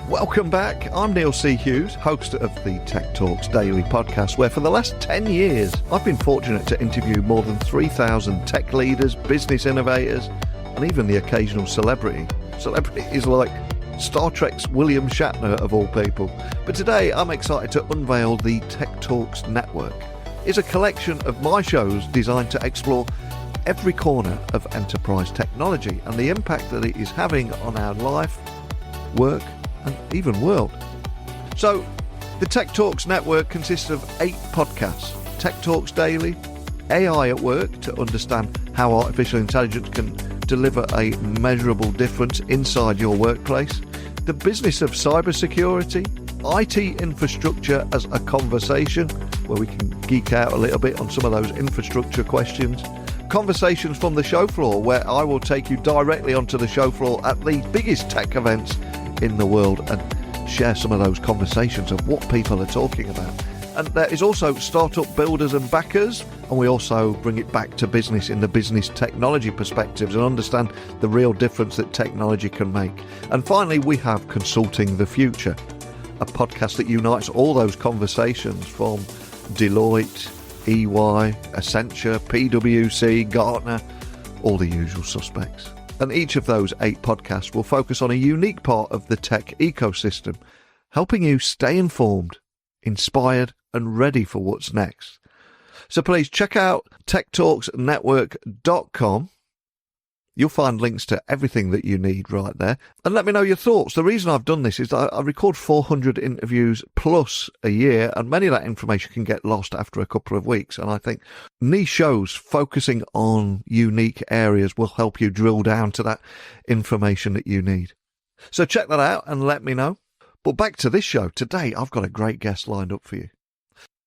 Welcome back. I'm Neil C. Hughes, host of the Tech Talks Daily podcast, where for the last 10 years, I've been fortunate to interview more than 3,000 tech leaders, business innovators, and even the occasional celebrity. Celebrities like Star Trek's William Shatner, of all people. But today, I'm excited to unveil the Tech Talks Network. It's a collection of my shows designed to explore every corner of enterprise technology and the impact that it is having on our life, work, and even world. So, the Tech Talks Network consists of 8 podcasts. Tech Talks Daily, AI at Work, to understand how artificial intelligence can deliver a measurable difference inside your workplace. The Business of Cybersecurity, IT Infrastructure as a Conversation, where we can geek out a little bit on some of those infrastructure questions. Conversations from the show floor, where I will take you directly onto the show floor at the biggest tech events in the world and share some of those conversations of what people are talking about. And there is also Startup Builders and Backers, and we also bring it back to business in the business technology perspectives and understand the real difference that technology can make. And finally, we have Consulting the Future, a podcast that unites all those conversations from Deloitte, EY, Accenture, PwC, Gartner, all the usual suspects. And each of those 8 podcasts will focus on a unique part of the tech ecosystem, helping you stay informed, inspired, and ready for what's next. So please check out techtalksnetwork.com. You'll find links to everything that you need right there. And let me know your thoughts. The reason I've done this is that I record 400 interviews plus a year, and many of that information can get lost after a couple of weeks. And I think niche shows focusing on unique areas will help you drill down to that information that you need. So check that out and let me know. But back to this show. Today, I've got a great guest lined up for you.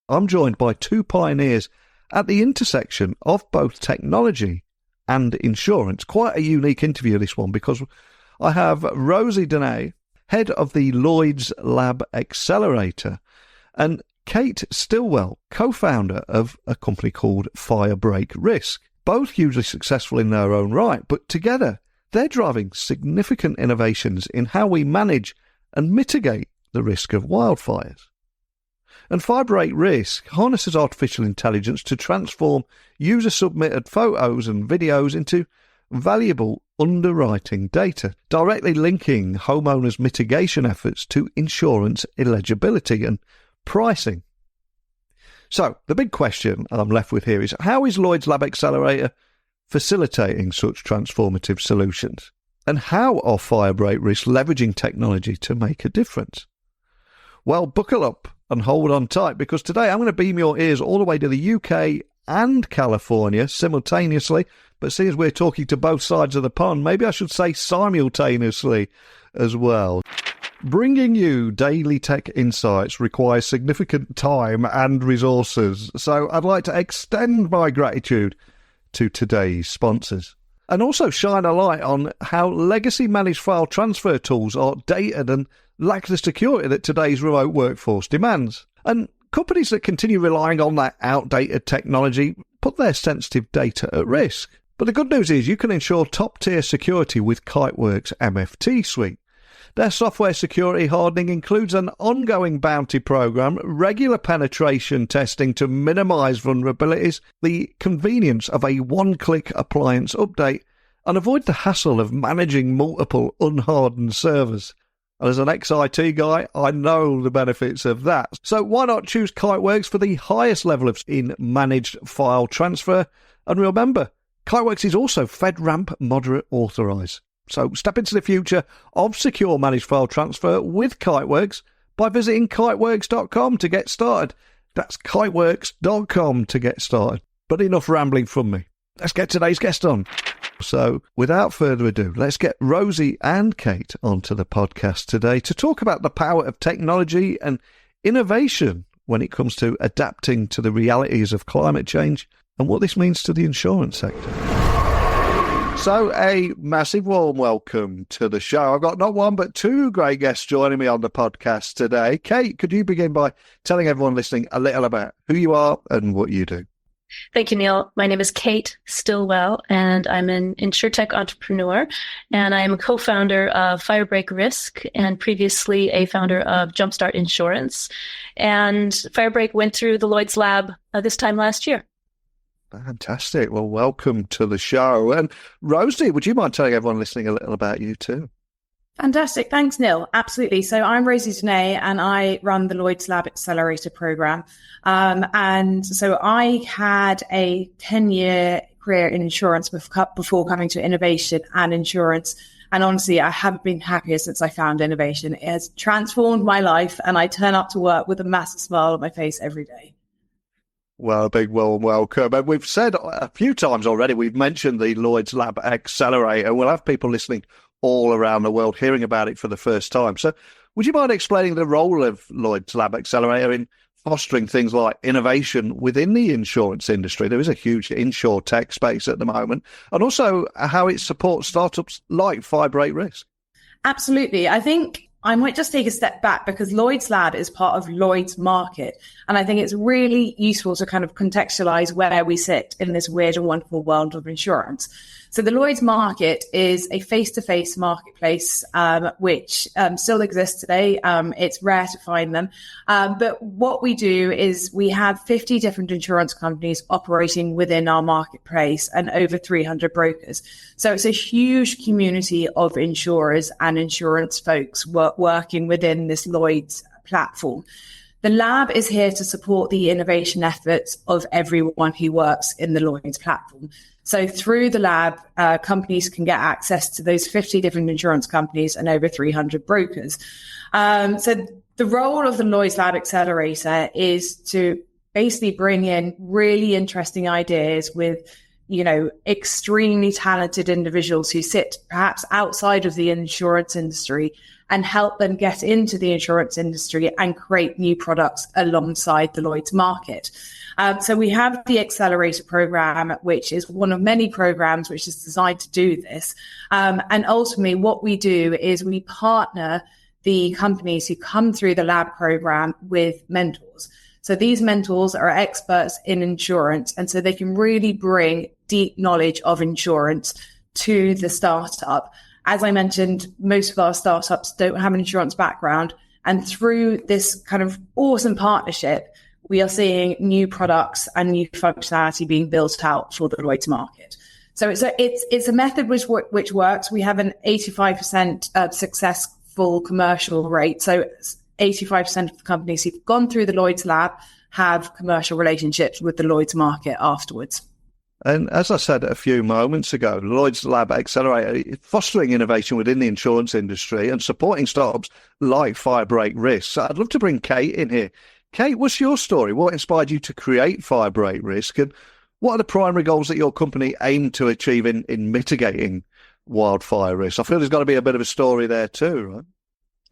I'm joined by 2 pioneers at the intersection of both technology and insurance. Quite a unique interview, this one, because I have Rosie Denay, head of the Lloyd's Lab Accelerator, and Kate Stillwell, co-founder of a company called Firebreak Risk. Both hugely successful in their own right, but together they're driving significant innovations in how we manage and mitigate the risk of wildfires. And Firebreak Risk harnesses artificial intelligence to transform user-submitted photos and videos into valuable underwriting data, directly linking homeowners' mitigation efforts to insurance eligibility and pricing. So, the big question I'm left with here is, how is Lloyd's Lab Accelerator facilitating such transformative solutions? And how are Firebreak Risk leveraging technology to make a difference? Well, buckle up and hold on tight, because today I'm going to beam your ears all the way to the UK and California simultaneously. But seeing as we're talking to both sides of the pond, maybe I should say simultaneously as well. Bringing you daily tech insights requires significant time and resources, so I'd like to extend my gratitude to today's sponsors. And also shine a light on how legacy managed file transfer tools are dated and lack the security that today's remote workforce demands. And companies that continue relying on that outdated technology put their sensitive data at risk. But the good news is you can ensure top-tier security with Kiteworks MFT suite. Their software security hardening includes an ongoing bounty program, regular penetration testing to minimize vulnerabilities, the convenience of a one-click appliance update, and avoid the hassle of managing multiple unhardened servers. And as an ex-IT guy, I know the benefits of that. So why not choose Kiteworks for the highest level of in managed file transfer? And remember, Kiteworks is also FedRAMP moderate authorized. So step into the future of secure managed file transfer with Kiteworks by visiting kiteworks.com to get started. That's kiteworks.com to get started. But enough rambling from me. Let's get today's guest on. So without further ado, let's get Rosie and Kate onto the podcast today to talk about the power of technology and innovation when it comes to adapting to the realities of climate change and what this means to the insurance sector. So a massive warm welcome to the show. I've got not one but 2 great guests joining me on the podcast today. Kate, could you begin by telling everyone listening a little about who you are and what you do? Thank you, Neil. My name is Kate Stillwell, and I'm an insurtech entrepreneur, and I'm a co-founder of Firebreak Risk and previously a founder of Jumpstart Insurance. And Firebreak went through the Lloyd's Lab this time last year. Fantastic. Well, welcome to the show. And Rosie, would you mind telling everyone listening a little about you too? Fantastic. Thanks, Neil. Absolutely. So I'm Rosie Denay and I run the Lloyd's Lab Accelerator program. And so I had a 10-year career in insurance before coming to innovation and insurance. And honestly, I haven't been happier since I found innovation. It has transformed my life and I turn up to work with a massive smile on my face every day. Well, a big warm welcome. And we've said a few times already, we've mentioned the Lloyd's Lab Accelerator. We'll have people listening all around the world hearing about it for the first time. So would you mind explaining the role of Lloyd's Lab Accelerator in fostering things like innovation within the insurance industry? There is a huge insurtech space at the moment, and also how it supports startups like Firebreak Risk. Absolutely. I think I might just take a step back because Lloyd's Lab is part of Lloyd's market. And I think it's really useful to kind of contextualize where we sit in this weird and wonderful world of insurance. So the Lloyd's market is a face-to-face marketplace, which still exists today. It's rare to find them. But what we do is we have 50 different insurance companies operating within our marketplace and over 300 brokers. So it's a huge community of insurers and insurance folks working within this Lloyd's platform. The lab is here to support the innovation efforts of everyone who works in the Lloyd's platform. So through the lab, companies can get access to those 50 different insurance companies and over 300 brokers. So the role of the Lloyd's Lab Accelerator is to basically bring in really interesting ideas with, extremely talented individuals who sit perhaps outside of the insurance industry and help them get into the insurance industry and create new products alongside the Lloyd's market. So we have the Accelerator program, which is one of many programs which is designed to do this. And ultimately what we do is we partner the companies who come through the lab program with mentors. So these mentors are experts in insurance, and so they can really bring deep knowledge of insurance to the startup. As I mentioned, most of our startups don't have an insurance background. And through this kind of awesome partnership, we are seeing new products and new functionality being built out for the Lloyd's market. So it's a method which works. We have an 85% successful commercial rate. So 85% of the companies who've gone through the Lloyd's Lab have commercial relationships with the Lloyd's market afterwards. And as I said a few moments ago, Lloyd's Lab Accelerator is fostering innovation within the insurance industry and supporting startups like Firebreak Risk. So I'd love to bring Kate in here. Kate, what's your story? What inspired you to create Firebreak Risk? And what are the primary goals that your company aim to achieve in mitigating wildfire risk? I feel there's got to be a bit of a story there too, right?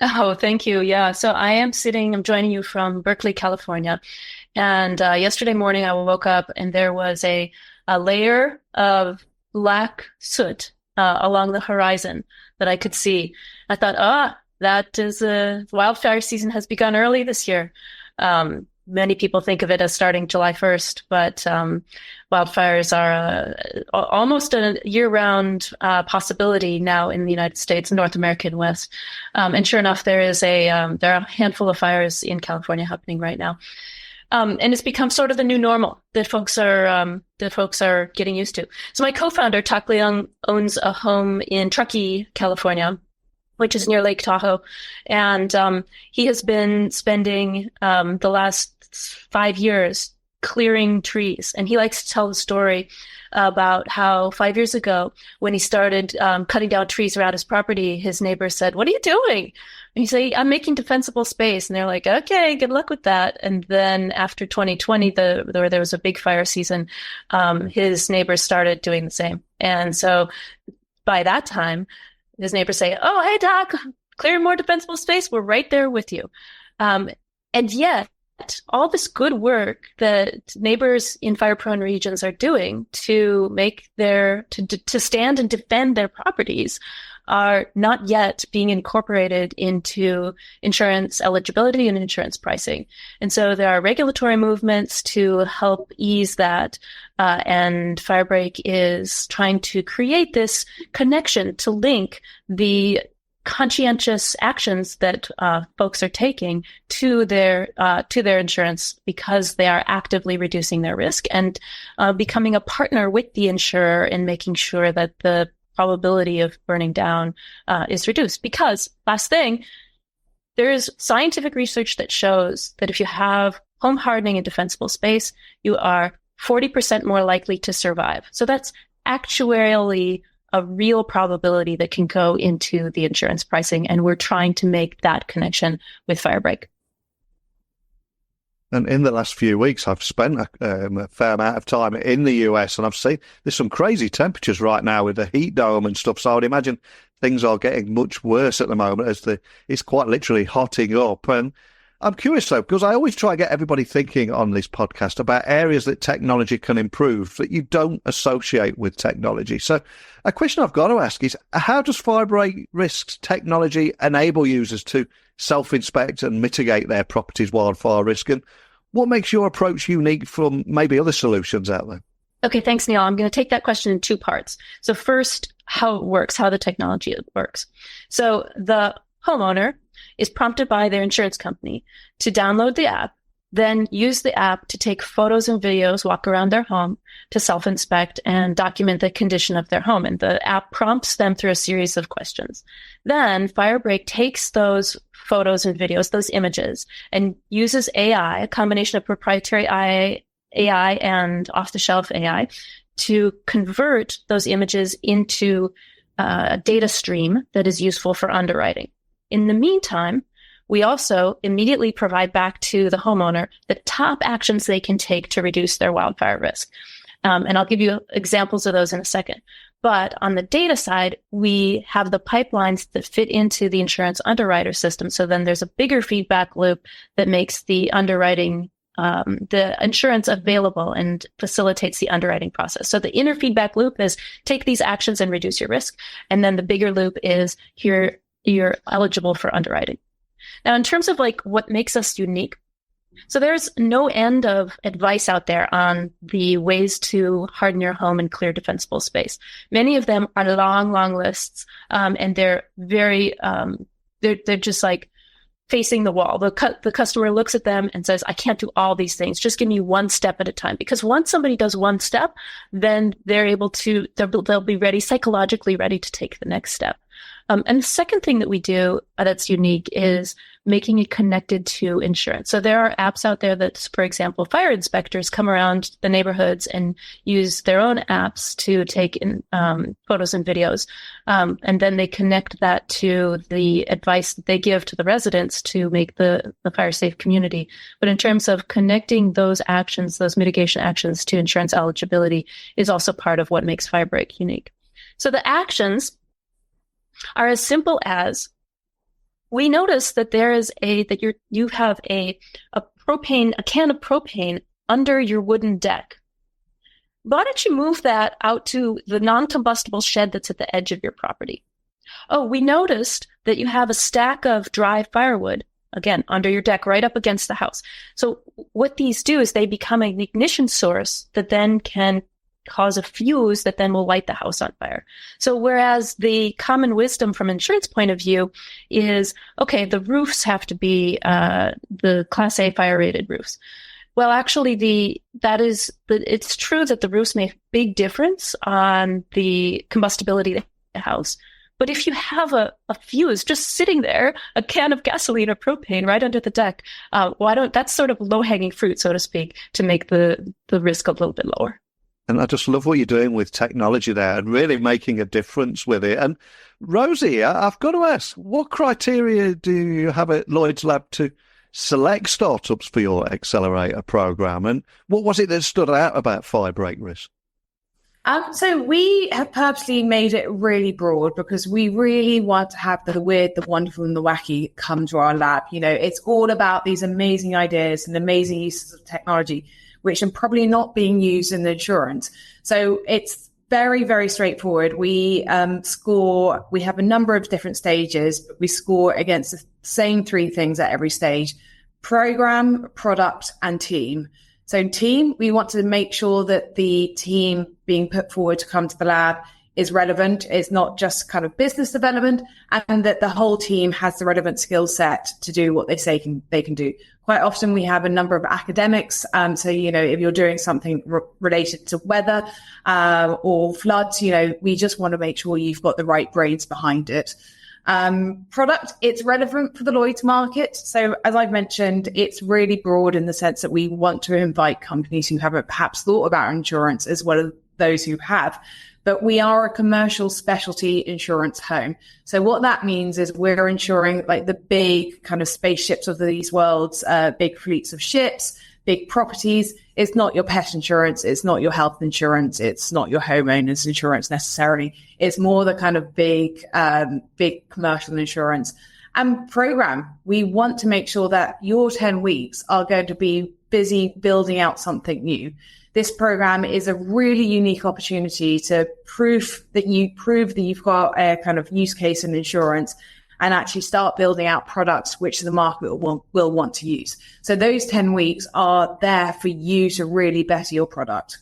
Oh, thank you. Yeah. So I'm joining you from Berkeley, California. And yesterday morning I woke up and there was a layer of black soot along the horizon that I could see. I thought, that is wildfire season has begun early this year. Many people think of it as starting July 1st, but wildfires are almost a year-round possibility now in the United States, North America, and West. And sure enough, there are a handful of fires in California happening right now. And it's become sort of the new normal that folks are getting used to. So my co-founder, Tak Leung, owns a home in Truckee, California, which is near Lake Tahoe. And he has been spending the last 5 years clearing trees. And he likes to tell the story about how 5 years ago, when he started cutting down trees around his property, his neighbor said, "What are you doing?" And he said, "I'm making defensible space." And they're like, "Okay, good luck with that." And then after 2020, where there was a big fire season, his neighbors started doing the same. And so by that time, his neighbors say, "Oh, hey, Doc, clearing more defensible space. We're right there with you." And yet, all this good work that neighbors in fire-prone regions are doing to make to stand and defend their properties are not yet being incorporated into insurance eligibility and insurance pricing. And so there are regulatory movements to help ease that. And Firebreak is trying to create this connection to link the conscientious actions that folks are taking to their insurance, because they are actively reducing their risk and becoming a partner with the insurer in making sure that the probability of burning down is reduced. Because, last thing, there is scientific research that shows that if you have home hardening in defensible space, you are 40% more likely to survive. So that's actuarially a real probability that can go into the insurance pricing. And we're trying to make that connection with Firebreak. And in the last few weeks, I've spent a fair amount of time in the US, and I've seen there's some crazy temperatures right now with the heat dome and stuff. So I would imagine things are getting much worse at the moment as it's quite literally hotting up. And I'm curious, though, because I always try to get everybody thinking on this podcast about areas that technology can improve that you don't associate with technology. So a question I've got to ask is, how does Firebreak Risk's technology enable users to self-inspect and mitigate their property's wildfire risk? And what makes your approach unique from maybe other solutions out there? Okay, thanks, Neil. I'm going to take that question in two parts. So first, how it works, how the technology works. So the homeowner is prompted by their insurance company to download the app, then use the app to take photos and videos, walk around their home to self-inspect and document the condition of their home. And the app prompts them through a series of questions. Then Firebreak takes those photos and videos, those images, and uses AI, a combination of proprietary AI and off-the-shelf AI, to convert those images into a data stream that is useful for underwriting. In the meantime, we also immediately provide back to the homeowner the top actions they can take to reduce their wildfire risk. And I'll give you examples of those in a second. But on the data side, we have the pipelines that fit into the insurance underwriter system. So then there's a bigger feedback loop that makes the underwriting, the insurance available and facilitates the underwriting process. So the inner feedback loop is take these actions and reduce your risk. And then the bigger loop is here, you're eligible for underwriting. Now, in terms of like what makes us unique, so there's no end of advice out there on the ways to harden your home and clear defensible space. Many of them are long, long lists, and they're very, they're just like facing the wall. The customer looks at them and says, I can't do all these things. Just give me one step at a time. Because once somebody does one step, then they're able to, they'll be ready, psychologically ready to take the next step. And the second thing that we do that's unique is making it connected to insurance. So there are apps out there that, for example, fire inspectors come around the neighborhoods and use their own apps to take in, photos and videos. And then they connect that to the advice that they give to the residents to make the fire safe community. But in terms of connecting those actions, those mitigation actions to insurance eligibility is also part of what makes Firebreak unique. So the actions are as simple as, we notice that there is you have a can of propane under your wooden deck. Why don't you move that out to the non-combustible shed that's at the edge of your property? Oh, we noticed that you have a stack of dry firewood, again, under your deck, right up against the house. So what these do is they become an ignition source that then can cause a fuse that then will light the house on fire. So whereas the common wisdom from insurance point of view is, okay, the roofs have to be the Class A fire rated roofs. Well, actually, it's true that the roofs make a big difference on the combustibility of the house. But if you have a fuse just sitting there, a can of gasoline or propane right under the deck, that's sort of low hanging fruit, so to speak, to make the risk a little bit lower. And I just love what you're doing with technology there and really making a difference with it. And Rosie, I've got to ask, what criteria do you have at Lloyd's Lab to select startups for your accelerator program? And what was it that stood out about Firebreak Risk? So we have purposely made it really broad because we really want to have the weird, the wonderful, and the wacky come to our lab. You know, it's all about these amazing ideas and amazing uses of technology, which are probably not being used in the insurance. So it's very, very straightforward. We we have a number of different stages, but we score against the same three things at every stage: program, product, and team. So team, we want to make sure that the team being put forward to come to the lab is relevant. It's not just kind of business development, and that the whole team has the relevant skill set to do what they say they can do. Quite often we have a number of academics. So, if you're doing something related to weather or floods, we just want to make sure you've got the right brains behind it. Product, it's relevant for the Lloyd's market. So as I've mentioned, it's really broad in the sense that we want to invite companies who haven't perhaps thought about insurance as well as those who have. But we are a commercial specialty insurance home. So what that means is we're insuring like the big kind of spaceships of these worlds, big fleets of ships, big properties. It's not your pet insurance. It's not your health insurance. It's not your homeowners insurance necessarily. It's more the kind of big commercial insurance. And program, we want to make sure that your 10 weeks are going to be busy building out something new. This program is a really unique opportunity to prove that you've got a kind of use case in insurance and actually start building out products which the market will want to use. So those 10 weeks are there for you to really better your product.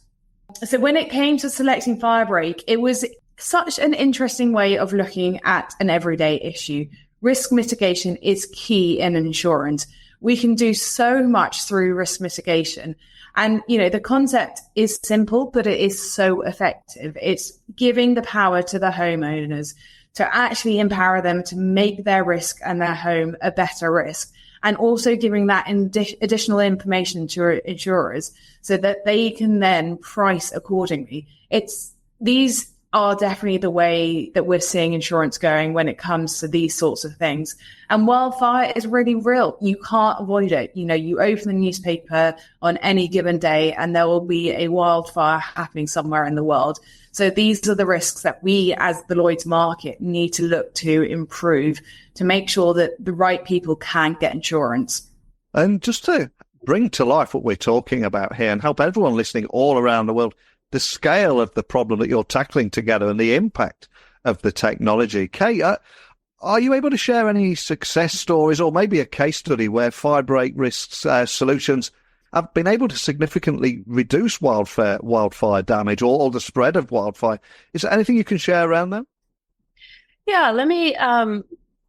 So when it came to selecting Firebreak, it was such an interesting way of looking at an everyday issue. Risk mitigation is key in insurance. We can do so much through risk mitigation. And, the concept is simple, but it is so effective. It's giving the power to the homeowners to actually empower them to make their risk and their home a better risk. And also giving that additional information to insurers so that they can then price accordingly. These are definitely the way that we're seeing insurance going when it comes to these sorts of things. And wildfire is really real. You can't avoid it. You open the newspaper on any given day and there will be a wildfire happening somewhere in the world. So these are the risks that we as the Lloyd's market need to look to improve to make sure that the right people can get insurance. And just to bring to life what we're talking about here and help everyone listening all around the world, the scale of the problem that you're tackling together and the impact of the technology. Kate, are you able to share any success stories or maybe a case study where Firebreak Risk's solutions have been able to significantly reduce wildfire damage or the spread of wildfire? Is there anything you can share around that? Yeah, let me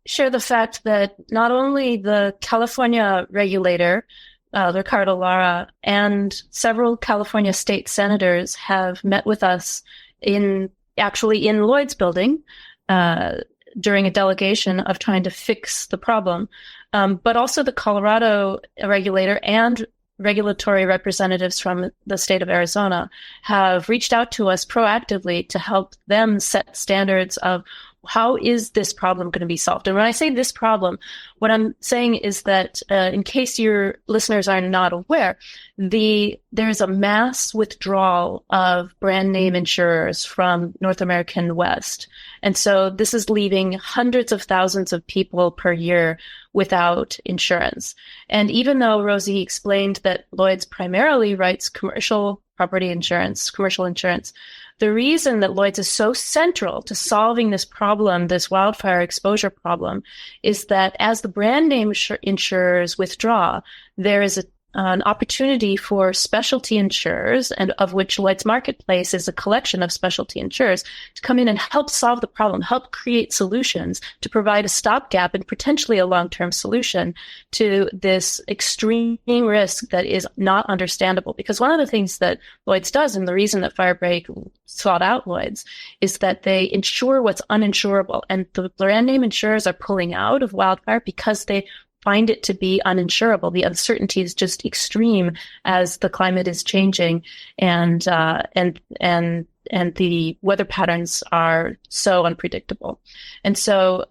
share the fact that not only the California regulator, Ricardo Lara, and several California state senators have met with us in Lloyd's building during a delegation of trying to fix the problem. But also the Colorado regulator and regulatory representatives from the state of Arizona have reached out to us proactively to help them set standards of how is this problem going to be solved? And when I say this problem, what I'm saying is that in case your listeners are not aware, there's a mass withdrawal of brand name insurers from North American West. And so this is leaving hundreds of thousands of people per year without insurance. And even though Rosie explained that Lloyd's primarily writes commercial property insurance, commercial insurance, the reason that Lloyd's is so central to solving this problem, this wildfire exposure problem, is that as the brand name insurers withdraw, there is an opportunity for specialty insurers, and of which Lloyd's Marketplace is a collection of specialty insurers, to come in and help solve the problem, help create solutions to provide a stopgap and potentially a long-term solution to this extreme risk that is not understandable. Because one of the things that Lloyd's does, and the reason that Firebreak sought out Lloyd's, is that they insure what's uninsurable. And the brand name insurers are pulling out of wildfire because they find it to be uninsurable. The uncertainty is just extreme as the climate is changing, and the weather patterns are so unpredictable. And so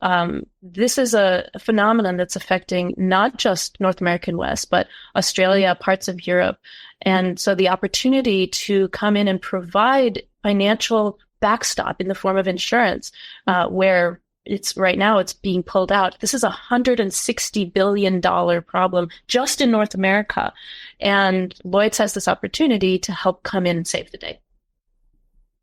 this is a phenomenon that's affecting not just North American West, but Australia, parts of Europe. And so the opportunity to come in and provide financial backstop in the form of insurance, where right now it's being pulled out. This is a $160 billion problem just in North America. And Lloyd's has this opportunity to help come in and save the day.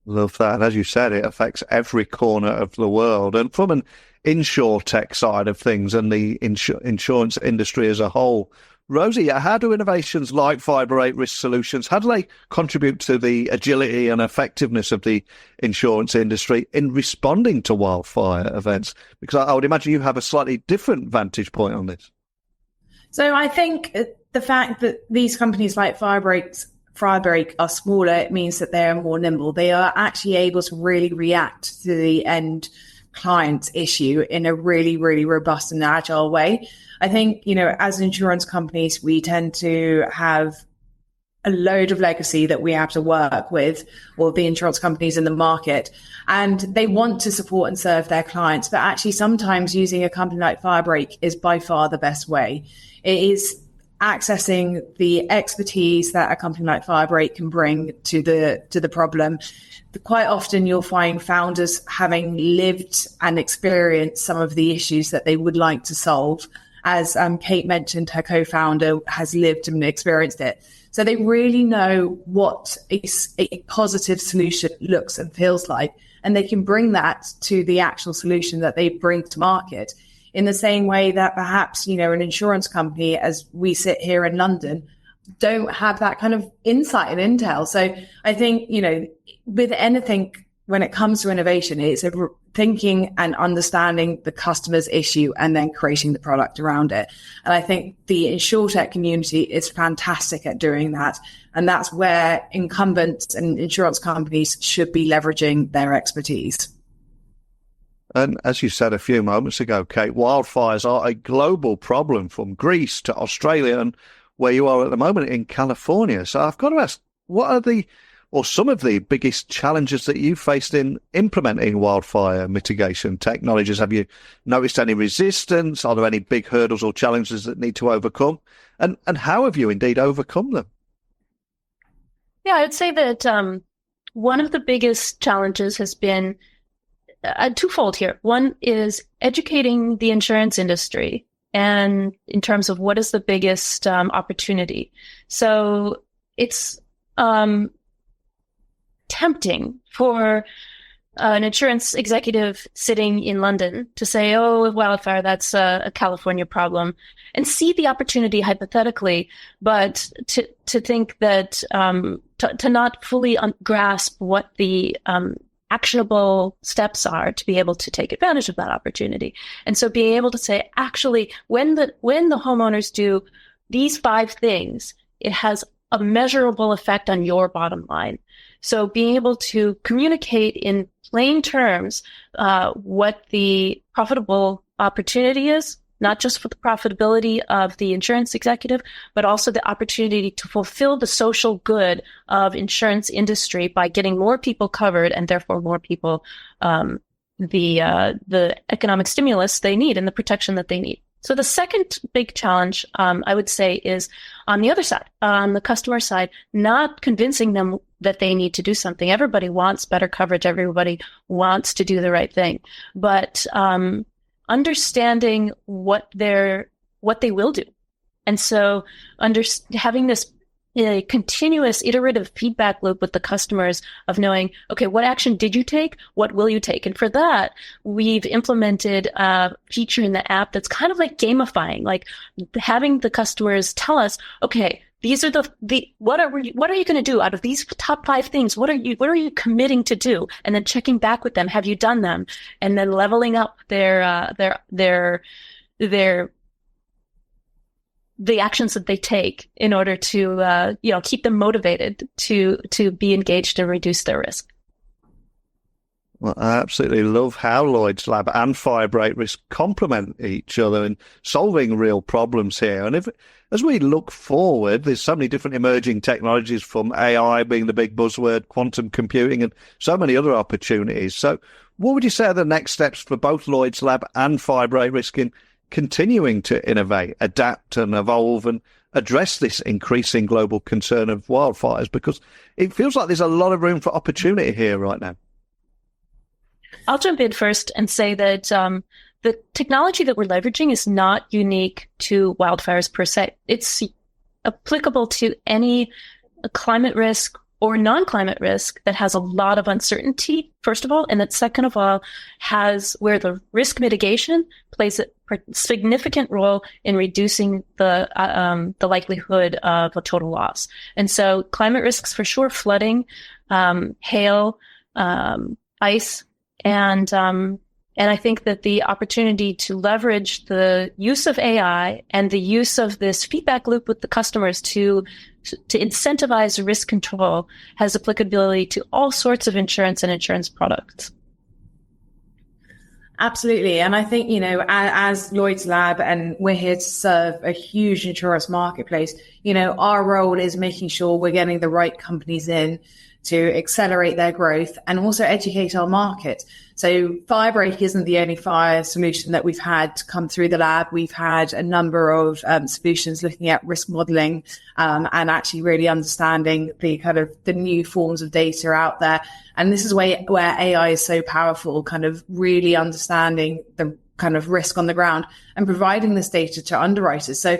Love that. And as you said, it affects every corner of the world. And from an insurtech side of things and the insurance industry as a whole, Rosie, how do innovations like Firebreak Risk Solutions, how do they contribute to the agility and effectiveness of the insurance industry in responding to wildfire events? Because I would imagine you have a slightly different vantage point on this. So I think the fact that these companies like Firebreak are smaller, it means that they are more nimble. They are actually able to really react to the end client's issue in a really, really robust and agile way. I think, as insurance companies, we tend to have a load of legacy that we have to work with, or the insurance companies in the market, and they want to support and serve their clients. But actually, sometimes using a company like Firebreak is by far the best way. It is accessing the expertise that a company like Firebreak can bring to the problem. Quite often you'll find founders having lived and experienced some of the issues that they would like to solve. As Kate mentioned, her co-founder has lived and experienced it. So they really know what a positive solution looks and feels like, and they can bring that to the actual solution that they bring to market. In the same way that perhaps, an insurance company, as we sit here in London, don't have that kind of insight and intel. So I think, with anything, when it comes to innovation, it's thinking and understanding the customer's issue and then creating the product around it. And I think the insurtech community is fantastic at doing that. And that's where incumbents and insurance companies should be leveraging their expertise. And as you said a few moments ago, Kate, wildfires are a global problem from Greece to Australia and where you are at the moment in California. So I've got to ask, what are some of the biggest challenges that you faced in implementing wildfire mitigation technologies? Have you noticed any resistance? Are there any big hurdles or challenges that need to overcome? And how have you indeed overcome them? Yeah, I would say that one of the biggest challenges has been twofold here. One is educating the insurance industry, and in terms of what is the biggest opportunity. So it's tempting for an insurance executive sitting in London to say, oh, wildfire, that's a California problem, and see the opportunity hypothetically, but to think that to not fully grasp what the actionable steps are to be able to take advantage of that opportunity. And so being able to say, actually, when the homeowners do these 5 things, it has a measurable effect on your bottom line. So being able to communicate in plain terms what the profitable opportunity is, not just for the profitability of the insurance executive, but also the opportunity to fulfill the social good of insurance industry by getting more people covered and therefore more people the economic stimulus they need and the protection that they need. So the second big challenge, I would say, is on the other side, on the customer side, not convincing them that they need to do something. Everybody wants better coverage. Everybody wants to do the right thing. But understanding what they will do. And so having this continuous iterative feedback loop with the customers of knowing, okay, what action did you take? What will you take? And for that, we've implemented a feature in the app that's kind of like gamifying, like having the customers tell us, okay, these are what are you going to do out of these top 5 things? What are you committing to do? And then checking back with them. Have you done them? And then leveling up the actions that they take in order to, keep them motivated to be engaged and reduce their risk. Well, I absolutely love how Lloyd's Lab and Firebreak Risk complement each other in solving real problems here. And as we look forward, there's so many different emerging technologies, from AI being the big buzzword, quantum computing, and so many other opportunities. So what would you say are the next steps for both Lloyd's Lab and Firebreak Risk in continuing to innovate, adapt and evolve and address this increasing global concern of wildfires? Because it feels like there's a lot of room for opportunity here right now. I'll jump in first and say that the technology that we're leveraging is not unique to wildfires per se. It's applicable to any climate risk or non-climate risk that has a lot of uncertainty, first of all, and that second of all has where the risk mitigation plays a significant role in reducing the likelihood of a total loss. And so climate risks for sure, flooding, hail, ice, and I think that the opportunity to leverage the use of AI and the use of this feedback loop with the customers to incentivize risk control has applicability to all sorts of insurance and insurance products. Absolutely. And I think, as Lloyd's Lab, and we're here to serve a huge insurance marketplace, our role is making sure we're getting the right companies in to accelerate their growth and also educate our market. So Firebreak isn't the only fire solution that we've had come through the lab. We've had a number of solutions looking at risk modeling and actually really understanding the new forms of data out there. And this is where AI is so powerful, kind of really understanding the kind of risk on the ground and providing this data to underwriters. So,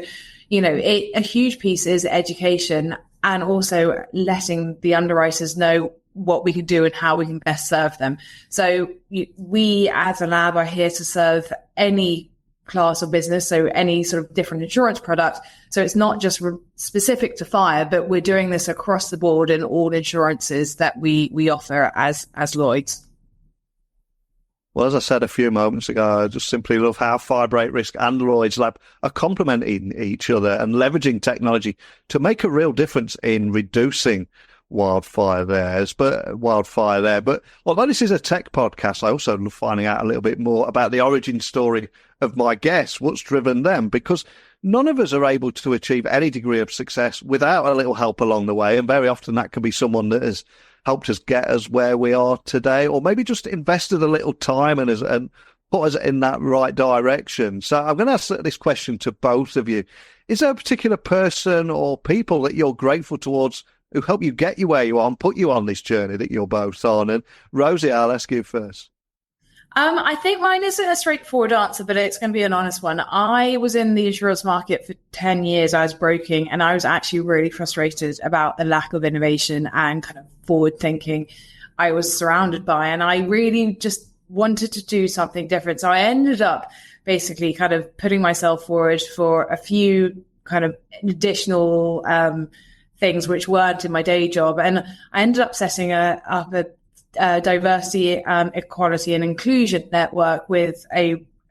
a huge piece is education, and also letting the underwriters know what we can do and how we can best serve them. So we as a lab are here to serve any class of business, so any sort of different insurance product. So it's not just specific to fire, but we're doing this across the board in all insurances that we offer as Lloyd's. Well, as I said a few moments ago, I just simply love how Firebreak Risk and Lloyd's Lab are complementing each other and leveraging technology to make a real difference in reducing wildfire there. But although this is a tech podcast, I also love finding out a little bit more about the origin story of my guests, what's driven them, because none of us are able to achieve any degree of success without a little help along the way. And very often that can be someone that has helped us get us where we are today, or maybe just invested a little time and put us in that right direction. So I'm going to ask this question to both of you. Is there a particular person or people that you're grateful towards who helped you get you where you are and put you on this journey that you're both on? And Rosie, I'll ask you first. I think mine isn't a straightforward answer, but it's going to be an honest one. I was in the insurance market for 10 years. I was broking, and I was actually really frustrated about the lack of innovation and kind of forward thinking I was surrounded by. And I really just wanted to do something different. So I ended up basically kind of putting myself forward for a few kind of additional things which weren't in my day job. And I ended up setting up a diversity, equality and inclusion network with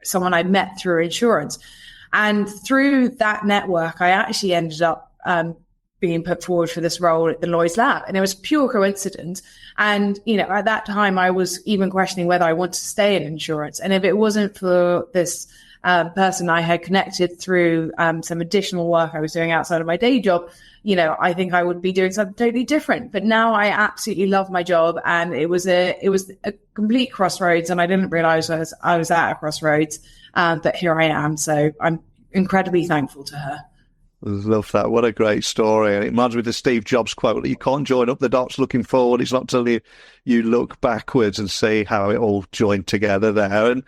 someone I met through insurance. And through that network, I actually ended up being put forward for this role at the Lloyd's Lab. And it was pure coincidence. And, at that time, I was even questioning whether I wanted to stay in insurance. And if it wasn't for this person I had connected through some additional work I was doing outside of my day job, I think I would be doing something totally different. But now I absolutely love my job, and it was a complete crossroads, and I didn't realize I was at a crossroads, but here I am. So I'm incredibly thankful to her. Love that. What a great story. And it reminds me of the Steve Jobs quote that you can't join up the dots looking forward. It's not till you look backwards and see how it all joined together there. And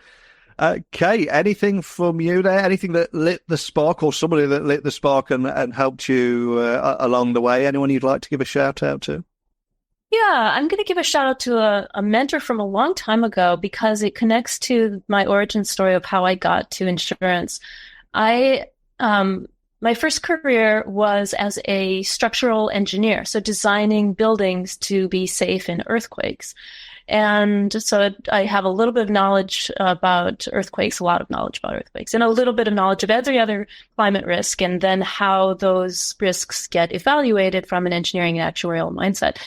Kate, anything from you there? Anything that lit the spark, or somebody that lit the spark and helped you along the way? Anyone you'd like to give a shout out to? Yeah, I'm going to give a shout out to a mentor from a long time ago, because it connects to my origin story of how I got to insurance. My first career was as a structural engineer, so designing buildings to be safe in earthquakes. And so I have a little bit of knowledge about earthquakes, a lot of knowledge about earthquakes, and a little bit of knowledge of every other climate risk, and then how those risks get evaluated from an engineering and actuarial mindset.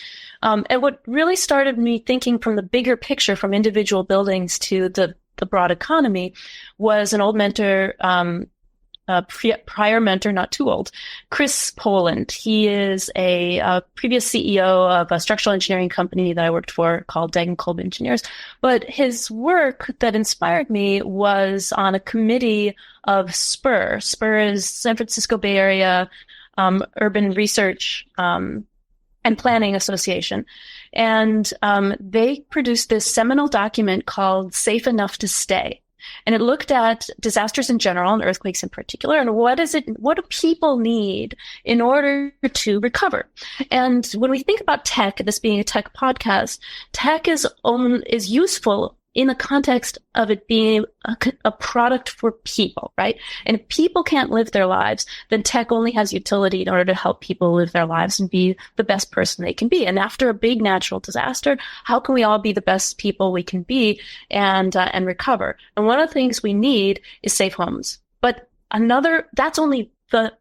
And what really started me thinking from the bigger picture, from individual buildings to the broad economy, was an old mentor, prior mentor, not too old, Chris Poland. He is a previous CEO of a structural engineering company that I worked for called Dagan Kolb Engineers. But his work that inspired me was on a committee of SPUR. SPUR is San Francisco Bay Area Urban Research and Planning Association. And they produced this seminal document called Safe Enough to Stay. And it looked at disasters in general and earthquakes in particular. And what do people need in order to recover? And when we think about tech, this being a tech podcast, tech is useful in the context of it being a product for people, right? And if people can't live their lives, then tech only has utility in order to help people live their lives and be the best person they can be. And after a big natural disaster, how can we all be the best people we can be and recover? And one of the things we need is safe homes. But that's only the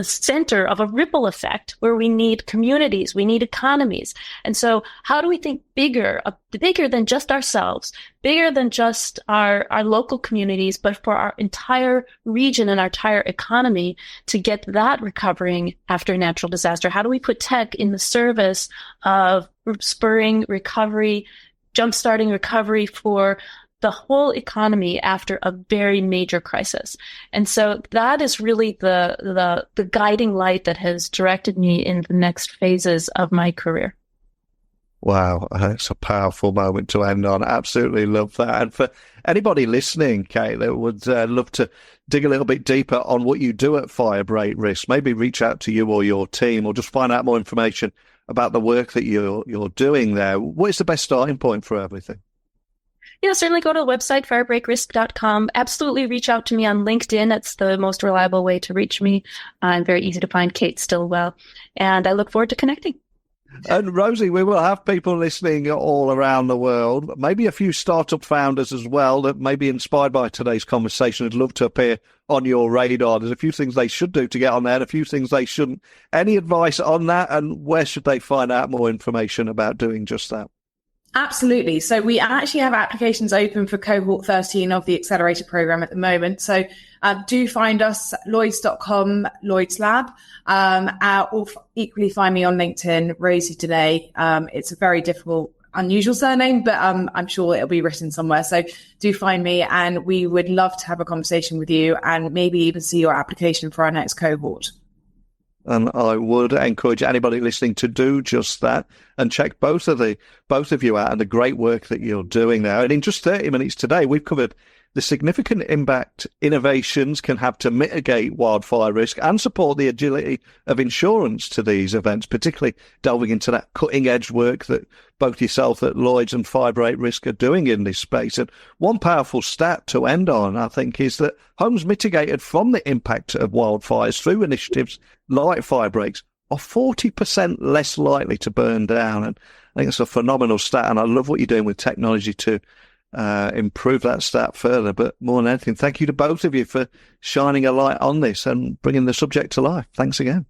center of a ripple effect where we need communities, we need economies. And so how do we think bigger than just ourselves, bigger than just our local communities, but for our entire region and our entire economy to get that recovering after a natural disaster? How do we put tech in the service of spurring recovery, jumpstarting recovery for the whole economy after a very major crisis? And so that is really the guiding light that has directed me in the next phases of my career. Wow, that's a powerful moment to end on. Absolutely love that. And for anybody listening, Kate, that would love to dig a little bit deeper on what you do at Firebreak Risk, maybe reach out to you or your team, or just find out more information about the work that you're doing there. What is the best starting point for everything? Yeah, certainly go to the website, firebreakrisk.com. Absolutely reach out to me on LinkedIn. That's the most reliable way to reach me. I'm very easy to find, Kate Stillwell. And I look forward to connecting. And Rosie, we will have people listening all around the world, maybe a few startup founders as well that may be inspired by today's conversation and love to appear on your radar. There's a few things they should do to get on there and a few things they shouldn't. Any advice on that, and where should they find out more information about doing just that? Absolutely. So we actually have applications open for cohort 13 of the accelerator program at the moment. So do find us at Lloyds.com, Lloyd's Lab, or equally find me on LinkedIn, Rosie Delay. It's a very difficult, unusual surname, but I'm sure it'll be written somewhere. So do find me, and we would love to have a conversation with you and maybe even see your application for our next cohort. And I would encourage anybody listening to do just that and check both of you out and the great work that you're doing there. And in just 30 minutes today, we've covered the significant impact innovations can have to mitigate wildfire risk and support the agility of insurance to these events, particularly delving into that cutting-edge work that both yourself at Lloyd's and Firebreak Risk are doing in this space. And one powerful stat to end on, I think, is that homes mitigated from the impact of wildfires through initiatives like Firebreaks are 40% less likely to burn down. And I think it's a phenomenal stat, and I love what you're doing with technology to improve that stat further. But more than anything, thank you to both of you for shining a light on this and bringing the subject to life. Thanks again.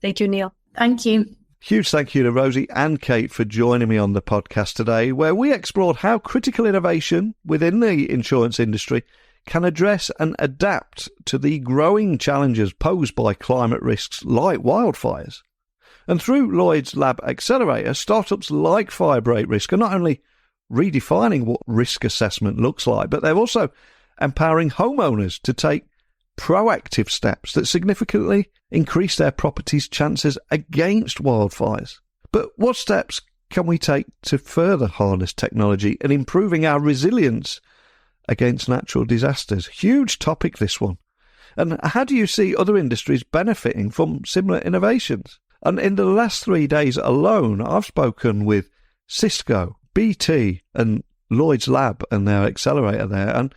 Thank you, Neil. Thank you. Huge thank you to Rosie and Kate for joining me on the podcast today, where we explored how critical innovation within the insurance industry can address and adapt to the growing challenges posed by climate risks like wildfires. And through Lloyd's Lab Accelerator, startups like Firebreak Risk are not only redefining what risk assessment looks like, but they're also empowering homeowners to take proactive steps that significantly increase their property's chances against wildfires. But what steps can we take to further harness technology and improving our resilience against natural disasters? Huge topic, this one. And how do you see other industries benefiting from similar innovations? And in the last 3 days alone, I've spoken with Cisco, BT and Lloyd's Lab and their accelerator there. And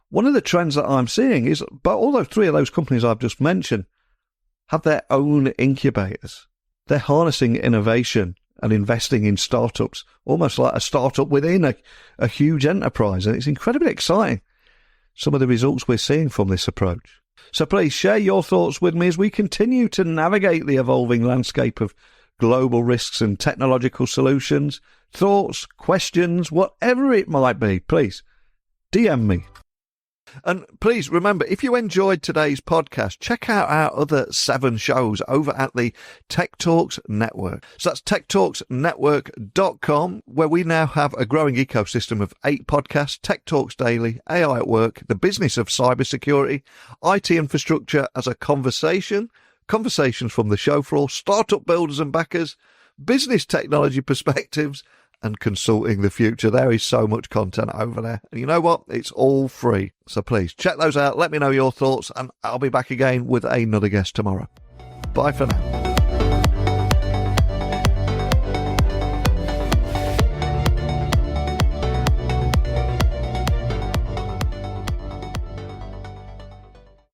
one of the trends that I'm seeing is, but all those three of those companies I've just mentioned have their own incubators. They're harnessing innovation and investing in startups, almost like a startup within a huge enterprise. And it's incredibly exciting, some of the results we're seeing from this approach. So please share your thoughts with me as we continue to navigate the evolving landscape of global risks and technological solutions. Thoughts, questions, whatever it might be, please DM me. And please remember, if you enjoyed today's podcast, check out our other 7 shows over at the Tech Talks Network. So that's techtalksnetwork.com, where we now have a growing ecosystem of 8 podcasts: Tech Talks Daily, AI at Work, The Business of Cybersecurity, IT Infrastructure as a Conversation, Conversations from the Show Floor, Startup Builders and Backers, Business Technology Perspectives, and consulting the future. There is so much content over there. And you know what? It's all free. So please check those out. Let me know your thoughts, and I'll be back again with another guest tomorrow. Bye for now.